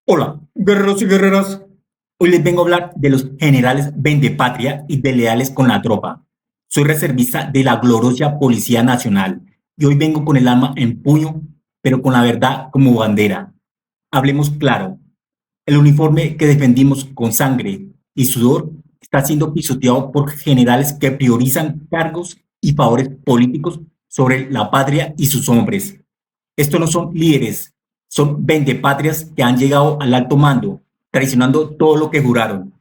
Hola, guerreros y guerreras. Hoy les vengo a hablar de los generales vendepatria y desleales con la tropa. Soy reservista de la gloriosa Policía Nacional y hoy vengo con el arma en puño, pero con la verdad como bandera. Hablemos claro. El uniforme que defendimos con sangre y sudor está siendo pisoteado por generales que priorizan cargos y favores políticos sobre la patria y sus hombres. Estos no son líderes, son vendepatrias que han llegado al alto mando, traicionando todo lo que juraron.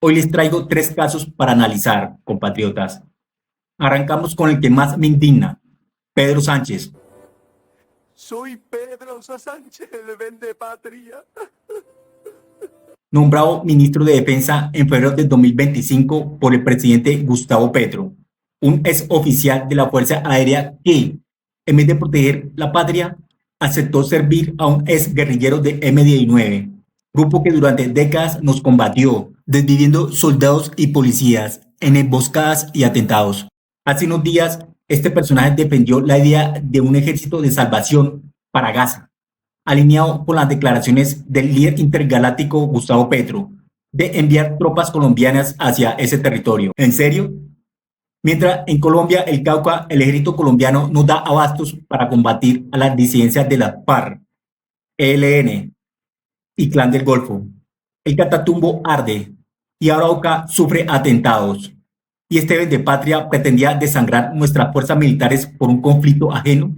Hoy les traigo tres casos para analizar, compatriotas. Arrancamos con el que más me indigna, Pedro Sánchez. Soy Pedro Sánchez, el vendepatria. Nombrado ministro de Defensa en febrero de 2025 por el presidente Gustavo Petro, un ex oficial de la Fuerza Aérea que, en vez de proteger la patria, aceptó servir a un ex guerrillero de M-19, grupo que durante décadas nos combatió, desviviendo soldados y policías en emboscadas y atentados. Hace unos días, este personaje defendió la idea de un ejército de salvación para Gaza, alineado con las declaraciones del líder intergaláctico Gustavo Petro de enviar tropas colombianas hacia ese territorio. ¿En serio? Mientras en Colombia, el Cauca, el ejército colombiano no da abastos para combatir a las disidencias de las FARC, ELN y Clan del Golfo. El Catatumbo arde y Arauca sufre atentados. Y este vendepatria pretendía desangrar nuestras fuerzas militares por un conflicto ajeno.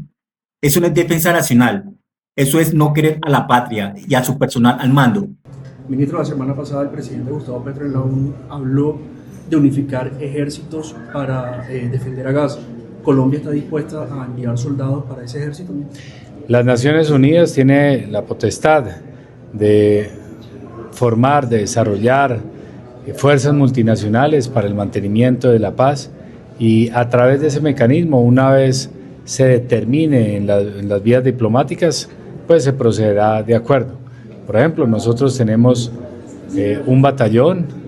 Eso no es defensa nacional. Eso es no querer a la patria y a su personal al mando. Ministro, la semana pasada el presidente Gustavo Petro en la ONU habló de unificar ejércitos para defender a Gaza. ¿Colombia está dispuesta a enviar soldados para ese ejército? Las Naciones Unidas tienen la potestad de formar, de desarrollar fuerzas multinacionales para el mantenimiento de la paz y a través de ese mecanismo, una vez se determine en las vías diplomáticas, pues se procederá de acuerdo. Por ejemplo, nosotros tenemos un batallón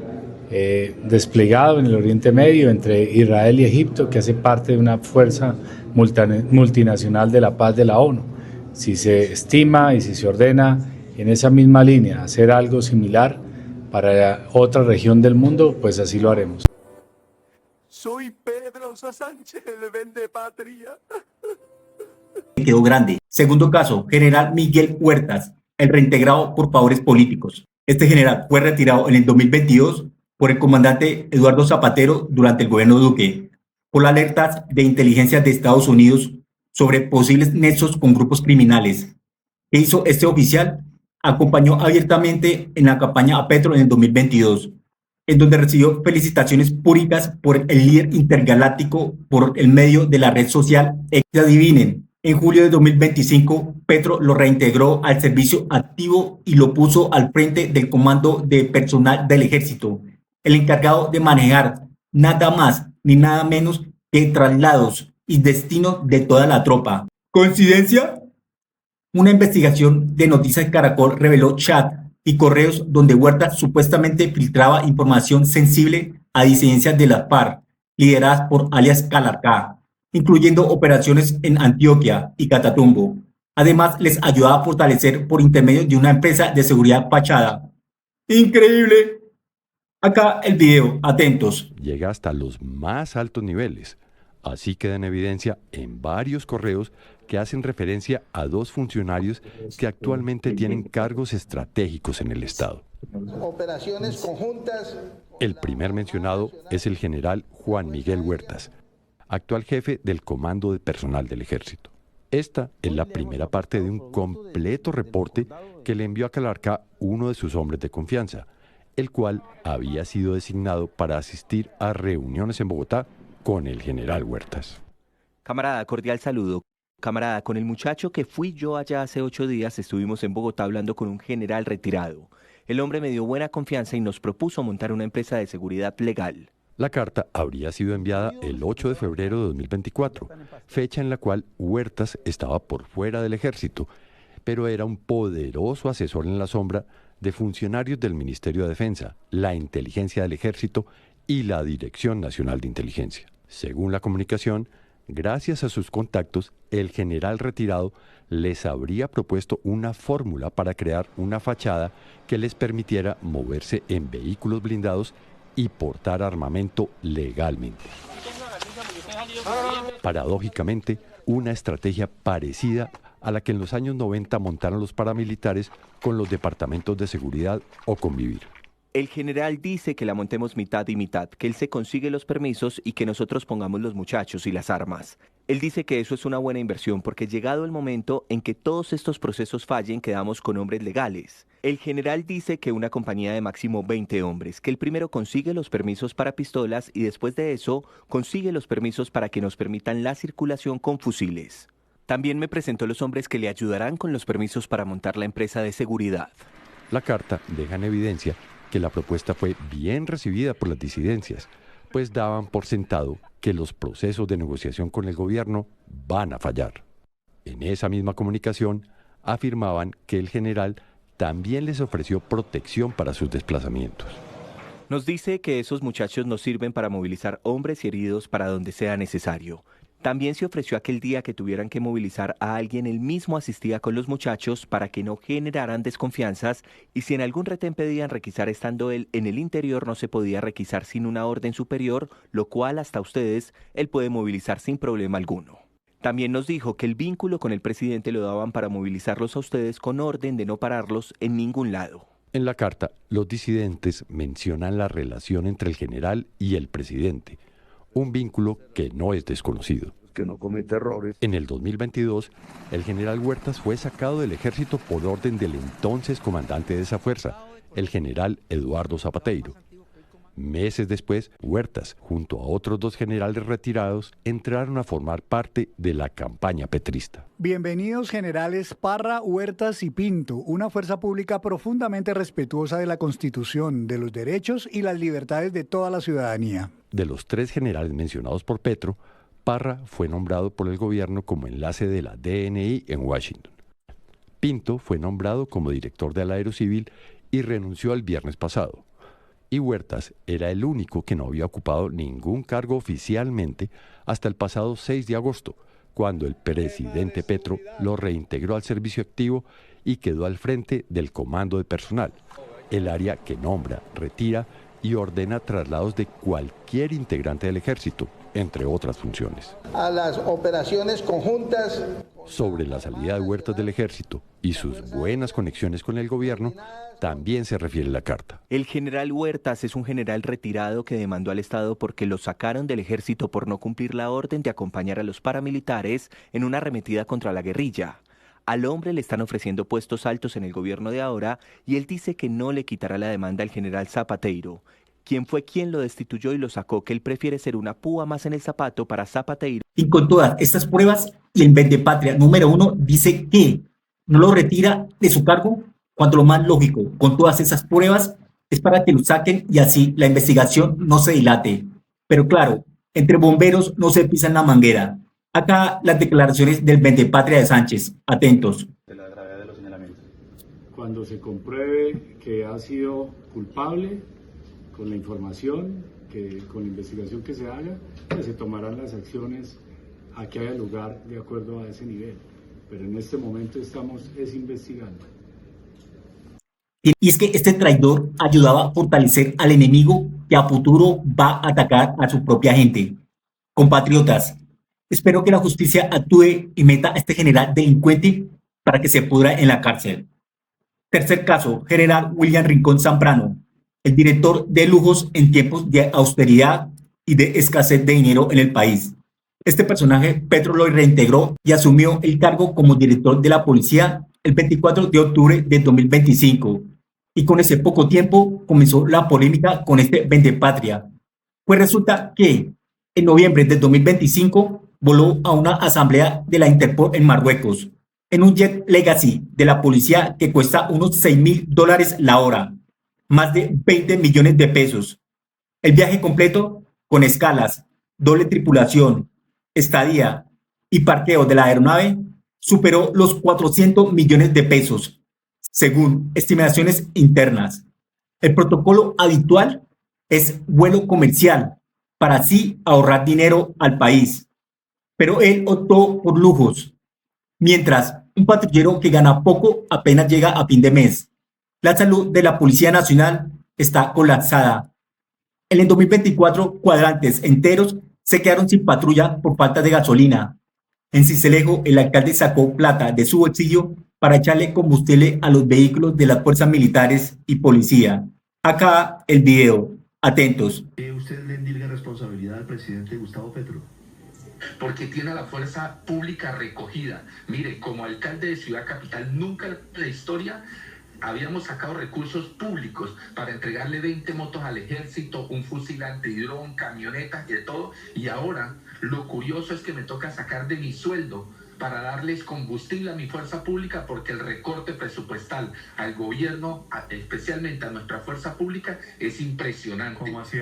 desplegado en el Oriente Medio entre Israel y Egipto, que hace parte de una fuerza multinacional de la paz de la ONU. Si se estima y si se ordena en esa misma línea hacer algo similar para otra región del mundo, pues así lo haremos. Soy Pedro Sánchez, el vendepatria. Quedó grande. Segundo caso, general Miguel Huertas, el reintegrado por favores políticos. Este general fue retirado en el 2022 por el comandante Eduardo Zapatero durante el gobierno Duque, por alertas de inteligencia de Estados Unidos sobre posibles nexos con grupos criminales. ¿Qué hizo este oficial? Acompañó abiertamente en la campaña a Petro en el 2022, en donde recibió felicitaciones públicas por el líder intergaláctico por el medio de la red social X. Adivinen, en julio de 2025, Petro lo reintegró al servicio activo y lo puso al frente del comando de personal del ejército, el encargado de manejar nada más ni nada menos que traslados y destinos de toda la tropa. ¿Coincidencia? Una investigación de Noticias Caracol reveló chat y correos donde Huertas supuestamente filtraba información sensible a disidencias de las FARC, lideradas por alias Calarcá, incluyendo operaciones en Antioquia y Catatumbo. Además, les ayudaba a fortalecer por intermedio de una empresa de seguridad fachada. ¡Increíble! Acá el video, atentos. Llega hasta los más altos niveles. Así queda en evidencia en varios correos que hacen referencia a dos funcionarios que actualmente tienen cargos estratégicos en el Estado. Operaciones conjuntas. El primer mencionado es el general Juan Miguel Huertas, actual jefe del Comando de Personal del Ejército. Esta es la primera parte de un completo reporte que le envió a Calarcá uno de sus hombres de confianza, el cual había sido designado para asistir a reuniones en Bogotá con el general Huertas. Camarada, cordial saludo. Camarada, con el muchacho que fui yo allá hace 8 días estuvimos en Bogotá hablando con un general retirado. El hombre me dio buena confianza y nos propuso montar una empresa de seguridad legal. La carta habría sido enviada el 8 de febrero de 2024, fecha en la cual Huertas estaba por fuera del ejército, pero era un poderoso asesor en la sombra de funcionarios del Ministerio de Defensa, la Inteligencia del Ejército y la Dirección Nacional de Inteligencia. Según la comunicación, Gracias a sus contactos, el general retirado les habría propuesto una fórmula para crear una fachada que les permitiera moverse en vehículos blindados y portar armamento legalmente. Paradójicamente, una estrategia parecida a la que en los años 90 montaron los paramilitares con los departamentos de seguridad o Convivir. El general dice que la montemos mitad y mitad, que él se consigue los permisos y que nosotros pongamos los muchachos y las armas. Él dice que eso es una buena inversión porque llegado el momento en que todos estos procesos fallen, quedamos con hombres legales. El general dice que una compañía de máximo 20 hombres, que el primero consigue los permisos para pistolas y después de eso consigue los permisos para que nos permitan la circulación con fusiles. También me presentó los hombres que le ayudarán con los permisos para montar la empresa de seguridad. La carta deja en evidencia que la propuesta fue bien recibida por las disidencias, pues daban por sentado que los procesos de negociación con el gobierno van a fallar. En esa misma comunicación afirmaban que el general también les ofreció protección para sus desplazamientos. Nos dice que esos muchachos nos sirven para movilizar hombres y heridos para donde sea necesario. También se ofreció aquel día que tuvieran que movilizar a alguien, él mismo asistía con los muchachos para que no generaran desconfianzas y si en algún retén pedían requisar estando él en el interior no se podía requisar sin una orden superior, lo cual hasta ustedes él puede movilizar sin problema alguno. También nos dijo que el vínculo con el presidente lo daban para movilizarlos a ustedes con orden de no pararlos en ningún lado. En la carta, los disidentes mencionan la relación entre el general y el presidente, un vínculo que no es desconocido. Que no comete errores. En el 2022, el general Huertas fue sacado del ejército por orden del entonces comandante de esa fuerza, el general Eduardo Zapateiro. Meses después, Huertas, junto a otros 2 generales retirados, entraron a formar parte de la campaña petrista. Bienvenidos generales Parra, Huertas y Pinto, una fuerza pública profundamente respetuosa de la Constitución, de los derechos y las libertades de toda la ciudadanía. De los 3 generales mencionados por Petro, Parra fue nombrado por el gobierno como enlace de la DNI en Washington. Pinto fue nombrado como director del Aerocivil y renunció el viernes pasado. Y Huertas era el único que no había ocupado ningún cargo oficialmente hasta el pasado 6 de agosto, cuando el presidente Petro lo reintegró al servicio activo y quedó al frente del comando de personal, el área que nombra, retira y ordena traslados de cualquier integrante del ejército, entre otras funciones. A las operaciones conjuntas. Sobre la salida de Huertas del ejército y sus buenas conexiones con el gobierno, también se refiere la carta. El general Huertas es un general retirado que demandó al Estado porque lo sacaron del ejército por no cumplir la orden de acompañar a los paramilitares en una arremetida contra la guerrilla. Al hombre le están ofreciendo puestos altos en el gobierno de ahora y él dice que no le quitará la demanda al general Zapateiro, quien fue quien lo destituyó y lo sacó, que él prefiere ser una púa más en el zapato para Zapateiro. Y con todas estas pruebas, el Vendepatria número 1 dice que no lo retira de su cargo, cuando lo más lógico, con todas esas pruebas, es para que lo saquen y así la investigación no se dilate. Pero claro, entre bomberos no se pisan la manguera. Acá las declaraciones del Vendepatria de Sánchez. Atentos. De la gravedad de los señalamientos. Cuando se compruebe que ha sido culpable, con la información, con la investigación que se haga, pues se tomarán las acciones a que haya lugar de acuerdo a ese nivel. Pero en este momento estamos investigando. Y es que este traidor ayudaba a fortalecer al enemigo que a futuro va a atacar a su propia gente. Compatriotas, espero que la justicia actúe y meta a este general delincuente para que se pudra en la cárcel. Tercer caso, general William Rincón Zambrano, el director de lujos en tiempos de austeridad y de escasez de dinero en el país. Este personaje Petro lo reintegró y asumió el cargo como director de la policía el 24 de octubre de 2025. Y con ese poco tiempo comenzó la polémica con este Vendepatria. Pues resulta que en noviembre de 2025 voló a una asamblea de la Interpol en Marruecos, en un jet Legacy de la policía que cuesta unos $6.000 la hora, más de 20 millones de pesos. El viaje completo, con escalas, doble tripulación, estadía y parqueo de la aeronave, superó los 400 millones de pesos, según estimaciones internas. El protocolo habitual es vuelo comercial, para así ahorrar dinero al país. pero él optó por lujos, mientras un patrullero que gana poco apenas llega a fin de mes. La salud de la Policía Nacional está colapsada. En el 2024, cuadrantes enteros se quedaron sin patrulla por falta de gasolina. En Sincelejo, el alcalde sacó plata de su bolsillo para echarle combustible a los vehículos de las fuerzas militares y policía. Acá el video. Atentos. ¿Usted le endilga responsabilidad al presidente Gustavo Petro? Porque tiene a la fuerza pública recogida. Mire, como alcalde de Ciudad Capital, nunca en la historia habíamos sacado recursos públicos para entregarle 20 motos al ejército, un fusil antidrón, camionetas y de todo. Y ahora lo curioso es que me toca sacar de mi sueldo para darles combustible a mi fuerza pública, porque el recorte presupuestal al gobierno, especialmente a nuestra fuerza pública, es impresionante. ¿Cómo así,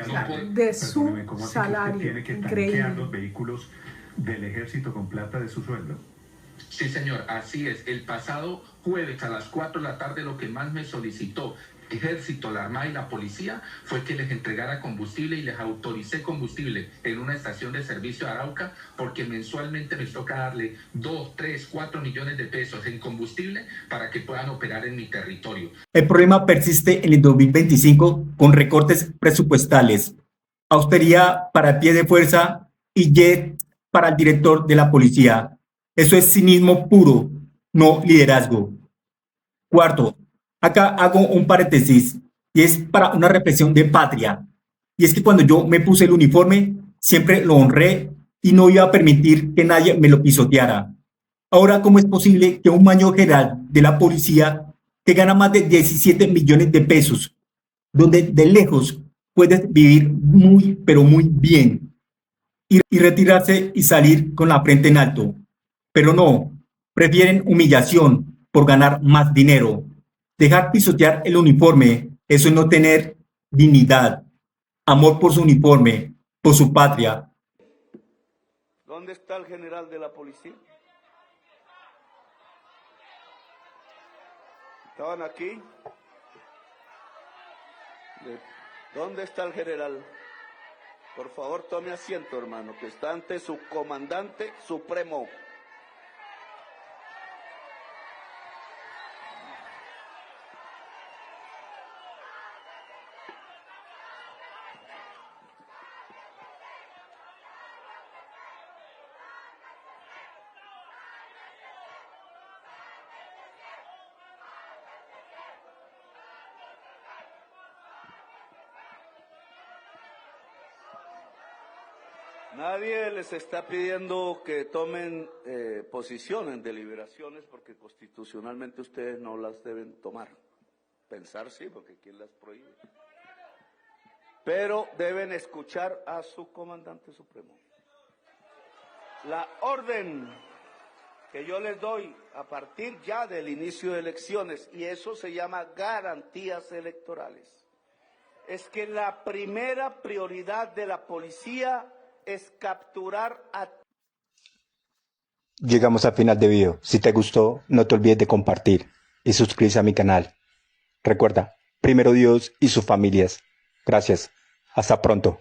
de su salario? Tiene que tanquear los vehículos del ejército con plata de su sueldo? Sí, señor, así es. El pasado jueves a las 4 de la tarde lo que más me solicitó Ejército, la Armada y la Policía fue que les entregara combustible, y les autoricé combustible en una estación de servicio de Arauca, porque mensualmente les toca darle 2, 3, 4 millones de pesos en combustible para que puedan operar en mi territorio. El problema persiste en el 2025 con recortes presupuestales, austeridad para el pie de fuerza y jet para el director de la policía. Eso es cinismo puro, no liderazgo. Cuarto, acá hago un paréntesis y es para una reflexión de patria. Y es que cuando yo me puse el uniforme, siempre lo honré y no iba a permitir que nadie me lo pisoteara. Ahora, ¿cómo es posible que un mayor general de la policía que gana más de 17 millones de pesos, donde de lejos puedes vivir muy, pero muy bien, y retirarse y salir con la frente en alto? Pero no, prefieren humillación por ganar más dinero. Dejar pisotear el uniforme, eso es no tener dignidad, amor por su uniforme, por su patria. ¿Dónde está el general de la policía? ¿Estaban aquí? ¿Dónde está el general? Por favor, tome asiento, hermano, que está ante su comandante supremo. Nadie les está pidiendo que tomen posición en deliberaciones, porque constitucionalmente ustedes no las deben tomar. Pensar sí, porque ¿quién las prohíbe? Pero deben escuchar a su comandante supremo. La orden que yo les doy a partir ya del inicio de elecciones, y eso se llama garantías electorales, es que la primera prioridad de la policía es capturar a... Llegamos al final del video. Si te gustó, no te olvides de compartir y suscribirse a mi canal. Recuerda, primero Dios y sus familias. Gracias. Hasta pronto.